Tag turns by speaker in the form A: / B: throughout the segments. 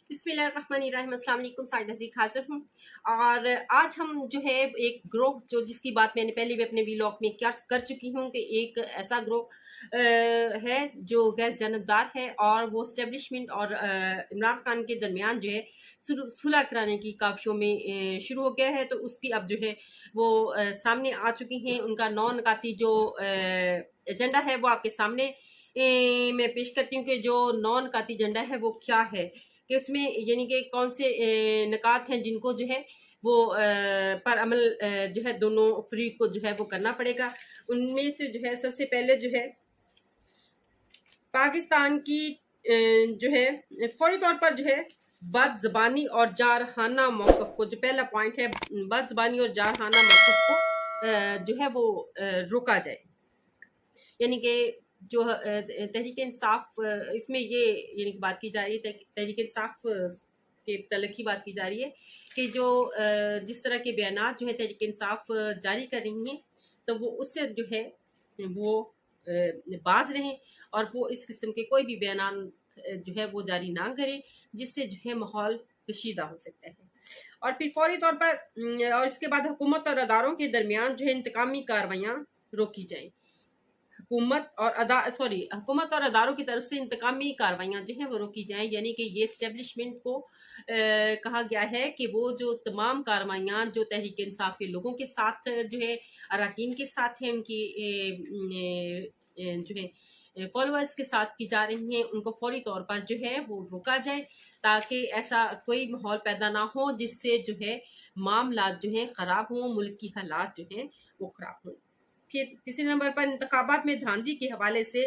A: बिस्मिल्लाहिर्रहमानिर्रहीम, अस्सलाम वालेकुम। साइदा जी हाजिर हूँ और आज हम जो है एक ग्रोह जो जिसकी बात मैंने पहले भी अपने व्लॉग में कर चुकी हूँ कि एक ऐसा ग्रोह है जो गैर जानबदार है और वो स्टेब्लिशमेंट और इमरान खान के दरमियान जो है सुलह कराने की काविशों में शुरू हो गया है। तो उसकी अब जो है वो सामने आ चुकी हैं। उनका नौ नकाती जो एजेंडा है वो आपके सामने मैं पेश करती हूँ कि जो नौ नकाती एजेंडा है वो क्या है, कि उसमें यानी कि कौन से निकात हैं जिनको जो है वो पर अमल जो है दोनों फरीक को जो है वो करना पड़ेगा। उनमें से जो है सबसे पहले जो है पाकिस्तान की जो है फौरी तौर पर जो है बदज़बानी और जारहाना मौक़िफ़ को, जो पहला पॉइंट है बदज़बानी और जारहाना मौक़िफ़ को जो है वो रोका जाए। यानी कि जो तहरीक इंसाफ इसमें ये यानी कि बात की जा रही है, तहरीक इंसाफ के तल्लुक़ की बात की जा रही है कि जो जिस तरह के बयानात जो है तहरीक इंसाफ जारी कर रही हैं, तो वो उससे जो है वो बाज रहें और वो इस किस्म के कोई भी बयान जो है वो जारी ना करें जिससे जो है माहौल कशीदा हो सकता है। और फिर फौरी तौर पर और इसके बाद हुकूमत और अदारों के दरमियान जो है इंतकामी कार्रवाइयाँ रोकी जाएँ। हुकूमत और अदारों की तरफ से इंतकामी कार्रवाइयाँ जो हैं वो रोकी जाएँ। यानी कि ये इस्टेब्लिशमेंट को कहा गया है कि वो जो तमाम कार्रवाइयाँ जो तहरीक इंसाफ के लोगों के साथ जो है अरकान के साथ हैं, उनकी जो है फॉलोअर्स के साथ की जा रही हैं, उनको फौरी तौर पर जो है वो रोका जाए ताकि ऐसा कोई माहौल पैदा ना हो जिससे जो है मामलात जो हैं ख़राब हों, मुल्क की हालात जो हैं वो ख़राब हों। फिर तीसरे नंबर पर इंतखाबात में धांधली के हवाले से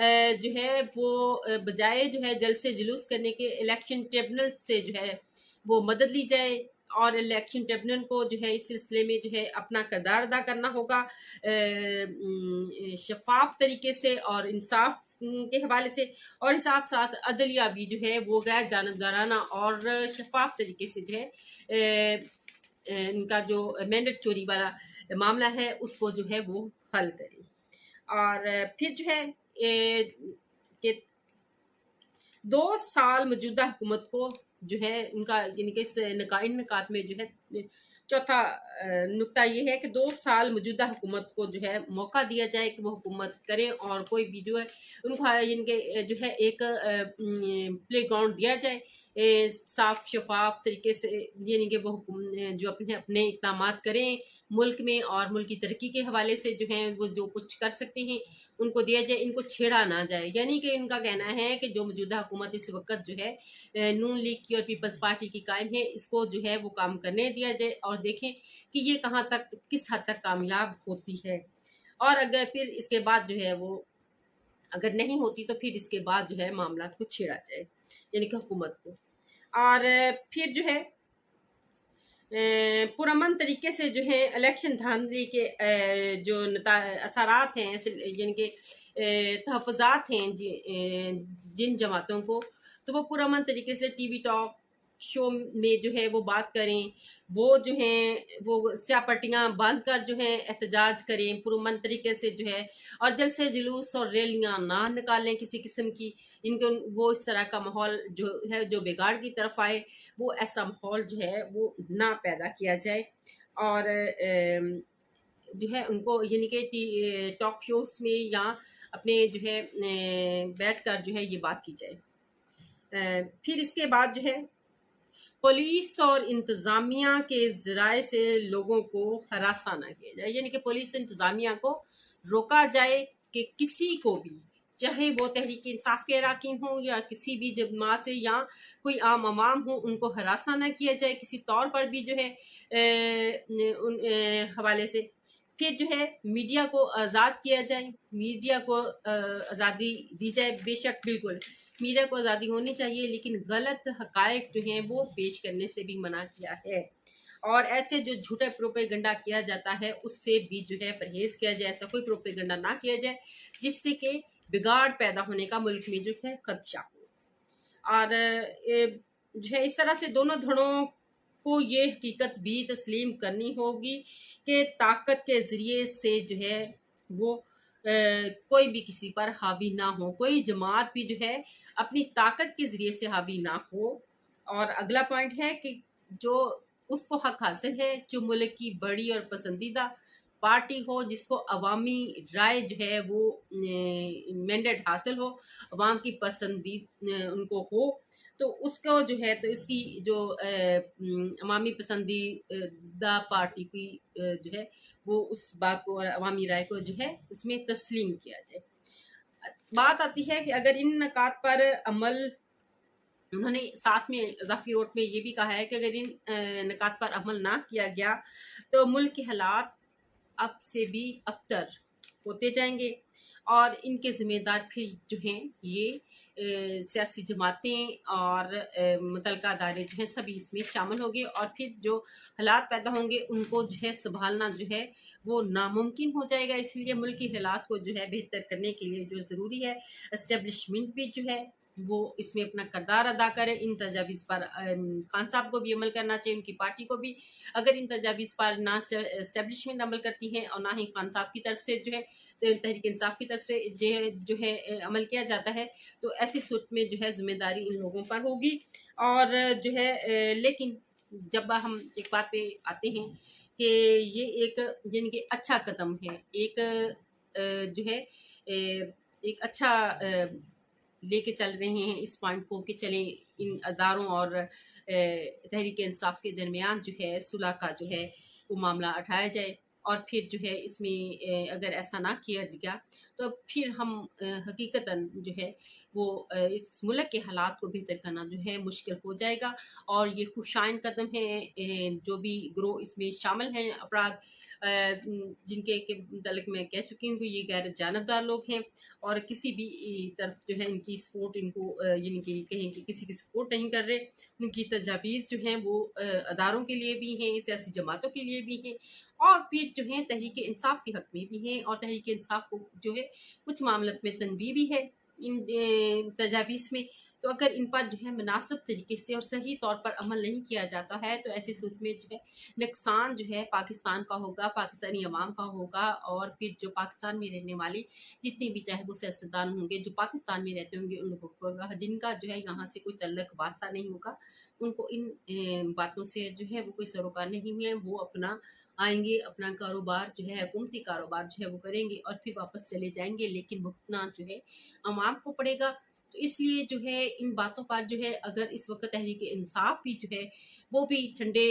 A: जो है वो बजाय जो है जल्द से जुलूस करने के इलेक्शन ट्रिब्यूनल से जो है वो मदद ली जाए और इलेक्शन ट्रिब्यूनल को जो है इस सिलसिले में जो है अपना किरदार अदा करना होगा शफाफ तरीके से और इंसाफ के हवाले से, और साथ साथ अदलिया भी जो है वो गैर जानबदाराना और शफाफ तरीके से जो है इनका जो मैंडेट चोरी वाला मामला है उसको जो है वो हल करें। और फिर जो है कि 2 साल मौजूदा हुकूमत को जो है इनका यानी कि इन निकात में जो है चौथा नुक्ता ये है कि 2 साल मौजूदा हुकूमत को जो है मौका दिया जाए कि वो हुकूमत करें और कोई भी जो है उनको यानी कि जो है एक प्ले ग्राउंड दिया जाए साफ शफाफ तरीके से, यानी कि वो जो अपने अपने इक़दाम करें मुल्क में और मुल्क की तरक्की के हवाले से जो है वो जो कुछ कर सकते हैं उनको दिया जाए, इनको छेड़ा ना जाए। यानी कि इनका कहना है कि जो मौजूदा हुकूमत इस वक्त जो है नून लीग की और पीपल्स पार्टी की कायम है, इसको जो है वो काम करने दिया जाए और देखें कि ये कहाँ तक किस हद तक कामयाब होती है। और अगर फिर इसके बाद जो है वो अगर नहीं होती तो फिर इसके बाद जो है मामला को छेड़ा जाए यानी कि हुकूमत को। और फिर जो है पुरअमन तरीके से जो है इलेक्शन धांधली के जो असरात हैं यानी कि तहफ़्फ़ुज़ात हैं जिन जमातों को, तो वो पुरअमन तरीके से टीवी टॉक शो में जो है वो बात करें, वो जो हैं वो स्यापटियाँ बांध कर जो है एहतजाज करें पुरअमन तरीके से जो है, और जलसे जुलूस और रैलियाँ ना निकालें किसी किस्म की, इनको वो इस तरह का माहौल जो है जो बिगाड़ की तरफ आए वो ऐसा माहौल जो है वो ना पैदा किया जाए। और जो है उनको यानी कि टॉक शोज में या अपने जो है बैठकर जो है ये बात की जाए। फिर इसके बाद जो है पुलिस और इंतज़ामिया के ज़राए से लोगों को हरासा ना किया जाए, यानी कि पुलिस इंतज़ामिया को रोका जाए कि किसी को भी, चाहे वो तहरीक इंसाफ के अरकान हों या किसी भी जमात से या कोई आम आवाम हो, उनको हरासा ना किया जाए किसी तौर पर भी जो है उन हवाले से। फिर जो है मीडिया को आज़ाद किया जाए, मीडिया को आज़ादी दी जाए, बेशक बिल्कुल मीडिया को आज़ादी होनी चाहिए, लेकिन गलत हक़ाइक़ जो हैं वो पेश करने से भी मना किया है। और ऐसे जो झूठा प्रोपेगेंडा किया जाता है उससे भी जो है परहेज़ किया जाए, ऐसा कोई प्रोपेगेंडा ना किया जाए जिससे कि बिगाड़ पैदा होने का मुल्क में जो है खदशा हो। और जो है इस तरह से दोनों धड़ों को ये हकीकत भी तस्लीम करनी होगी कि ताकत के ज़रिए से जो है वो कोई भी किसी पर हावी ना हो, कोई जमात भी जो है अपनी ताकत के ज़रिए से हावी ना हो और अगला पॉइंट है कि जो उसको हक हासिल है, जो मुल्क की बड़ी और पसंदीदा पार्टी हो, जिसको अवामी राय जो है वो मैंडेट हासिल हो, अवाम की पसंदी उनको हो, तो उसको जो है तो इसकी जो अवामी पसंदीदा पार्टी की जो है वो उस बात को और अवामी राय को जो है उसमें तस्लीम किया जाए। बात आती है कि अगर इन नकात पर अमल, उन्होंने साथ में इजाफी नोट में ये भी कहा है कि अगर इन नकात पर अमल ना किया गया तो मुल्क के हालात अब से भी अबतर होते जाएंगे और इनके जिम्मेदार फिर जो हैं ये सियासी जमातें और मुतलका अदारे जो हैं सभी इसमें शामिल होंगे और फिर जो हालात पैदा होंगे उनको जो है संभालना जो है वो नामुमकिन हो जाएगा। इसलिए मुल्क की हालात को जो है बेहतर करने के लिए जो ज़रूरी है, इस्टेब्लिशमेंट भी जो है वो इसमें अपना किरदार अदा करे। इन तजावीज़ पर खान साहब को भी अमल करना चाहिए, उनकी पार्टी को भी। अगर इन तजावीज़ पर ना इस्टेब्लिशमेंट अमल करती है और ना ही खान साहब की तरफ से जो है तहरीक इंसाफ की तरफ से जो है अमल किया जाता है, तो ऐसी सूरत में जो है जिम्मेदारी इन लोगों पर होगी। और जो है लेकिन जब हम एक बात पे आते हैं कि ये एक यानी कि अच्छा कदम है, एक जो है एक अच्छा लेके चल रहे हैं इस पॉइंट को कि चलें इन अदारों और तहरीक इंसाफ के दरमियान जो है सुलह का जो है वो मामला उठाया जाए। और फिर जो है इसमें अगर ऐसा ना किया गया तो फिर हम हकीकतन जो है वो इस मुल्क के हालात को बेहतर करना जो है मुश्किल हो जाएगा। और ये खुशाइन कदम है, जो भी ग्रोह इसमें शामिल हैं अपराध जिनके के मुतालिक मैं कह चुकी हूँ कि ये गैर जानबदार लोग हैं और किसी भी तरफ जो है इनकी सपोर्ट इनको यानी कि कहें कि किसी की सपोर्ट नहीं कर रहे। उनकी तजावीज़ जो हैं वो अदारों के लिए भी हैं, सियासी जमातों के लिए भी हैं और फिर जो है तहरीक इंसाफ के हक में भी हैं। और तहरीक इंसाफ को जो है कुछ मामलों में तनबीह भी है इन तजावीज़ में। तो अगर इन पर जो है मुनासिब तरीके से और सही तौर पर अमल नहीं किया जाता है तो ऐसी सूरत में जो है नुकसान जो है पाकिस्तान का होगा, पाकिस्तानी अवाम का होगा। और फिर जो पाकिस्तान में रहने वाले जितने भी चाहे वो सियासतदान होंगे जो पाकिस्तान में रहते होंगे उन लोगों को जिनका जो है यहाँ से कोई तल्लक वास्ता नहीं होगा, उनको इन बातों से जो है वो कोई सरोकार नहीं है। वो अपना आएंगे, अपना कारोबार जो है हुकूमती कारोबार जो है वो करेंगे और फिर वापस चले जाएंगे, लेकिन भुगतना जो है अवाम को पड़ेगा। तो इसलिए जो है इन बातों पर जो है अगर इस वक्त तहरीक इंसाफ भी जो है वो भी ठंडे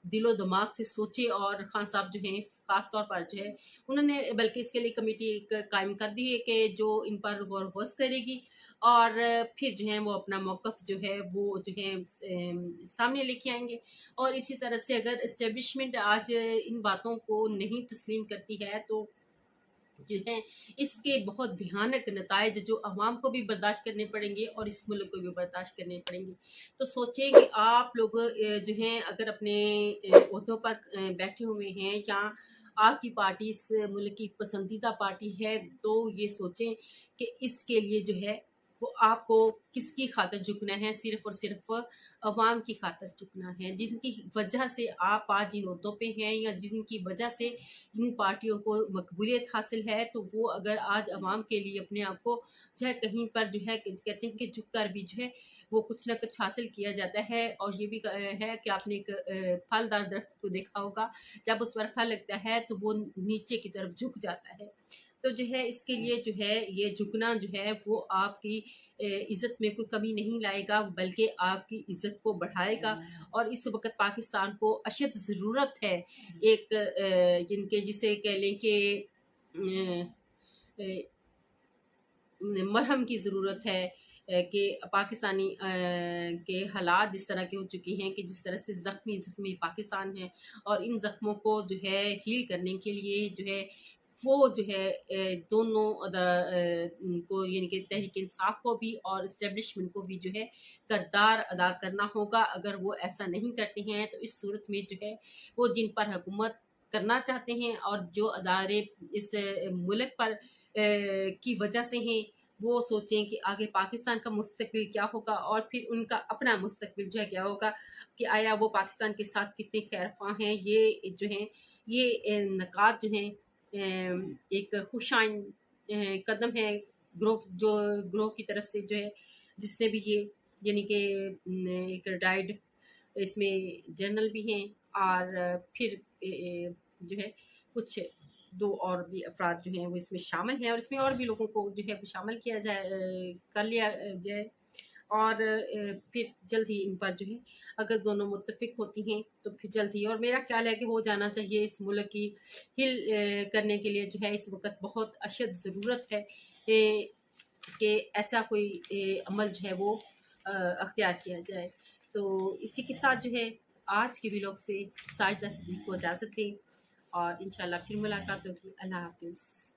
A: दिलो दिमाग से सोचे और खान साहब जो हैं खास तौर पर जो है उन्होंने बल्कि इसके लिए कमेटी कायम कर दी है कि जो इन पर गौर बहस करेगी और फिर जो है वो अपना मौक़िफ़ जो है वो जो है सामने लेके आएंगे। और इसी तरह से अगर इस्टेब्लिशमेंट आज इन बातों को नहीं तस्लीम करती है तो जो है इसके बहुत भयानक नतायज जो अवाम को भी बर्दाश्त करने पड़ेंगे और इस मुल्क को भी बर्दाश्त करने पड़ेंगे। तो सोचें कि आप लोग जो हैं अगर अपने ओहदों पर बैठे हुए हैं या आपकी पार्टी इस मुल्क की पसंदीदा पार्टी है, तो ये सोचें कि इसके लिए जो है वो आपको किसकी खातिर झुकना है, सिर्फ और सिर्फ अवाम की खातिर झुकना है, जिनकी वजह से आप आज इन ओहदों पे हैं या जिनकी वजह से जिन पार्टियों को मकबूलियत हासिल है। तो वो अगर आज अवाम के लिए अपने आप को जो है कहीं पर जो है कहते हैं कि झुक कर भी जो है वो कुछ ना कुछ हासिल किया जाता है। और ये भी है कि आपने एक फलदार दरख्त को देखा होगा, जब उस पर फल लगता है तो वो नीचे की तरफ झुक जाता है। तो जो है इसके लिए जो है ये झुकना जो है वो आपकी इज़्ज़त में कोई कमी नहीं लाएगा बल्कि आपकी इज़्ज़त को बढ़ाएगा। और इस वक्त पाकिस्तान को अशद ज़रूरत है एक जिनके जिसे कह लें कि मरहम की ज़रूरत है कि पाकिस्तानी के हालात जिस तरह के हो चुके हैं कि जिस तरह से ज़ख्मी पाकिस्तान है और इन ज़ख्मों को जो है हील करने के लिए जो है वो जो है दोनों को यानी कि तहरीक इंसाफ को भी और इस्टेब्लिशमेंट को भी जो है किरदार अदा करना होगा। अगर वो ऐसा नहीं करते हैं तो इस सूरत में जो है वो जिन पर हुकूमत करना चाहते हैं और जो अदारे इस मुल्क पर की वजह से हैं, वो सोचें कि आगे पाकिस्तान का मुस्तकबिल क्या होगा और फिर उनका अपना मुस्तकबिल जो है क्या होगा, कि आया वो पाकिस्तान के साथ कितने खैरख्वाह हैं। ये जो हैं ये नकात जो हैं एक खुशाइन कदम है ग्रोह की तरफ से जो है जिसने भी ये यानी कि एक रिटायर्ड इसमें जनरल भी हैं, और फिर जो है कुछ 2 और भी अफराद जो हैं वो इसमें शामिल हैं, और इसमें और भी लोगों को जो है वो शामिल किया जाए, कर लिया जाए। और फिर जल्द ही इन पर जो है अगर दोनों मुत्तफिक होती हैं तो फिर जल्द ही, और मेरा ख्याल है कि हो जाना चाहिए। इस मुल्क की हिल करने के लिए जो है इस वक्त बहुत अशद ज़रूरत है कि ऐसा कोई अमल जो है वो अख्तियार किया जाए। तो इसी के साथ जो है आज के व्लॉग से साजिदा सिद्दीकी को इजाज़त दें, और इंशाल्लाह फिर मुलाकात होगी। अल्लाह हाफिज़।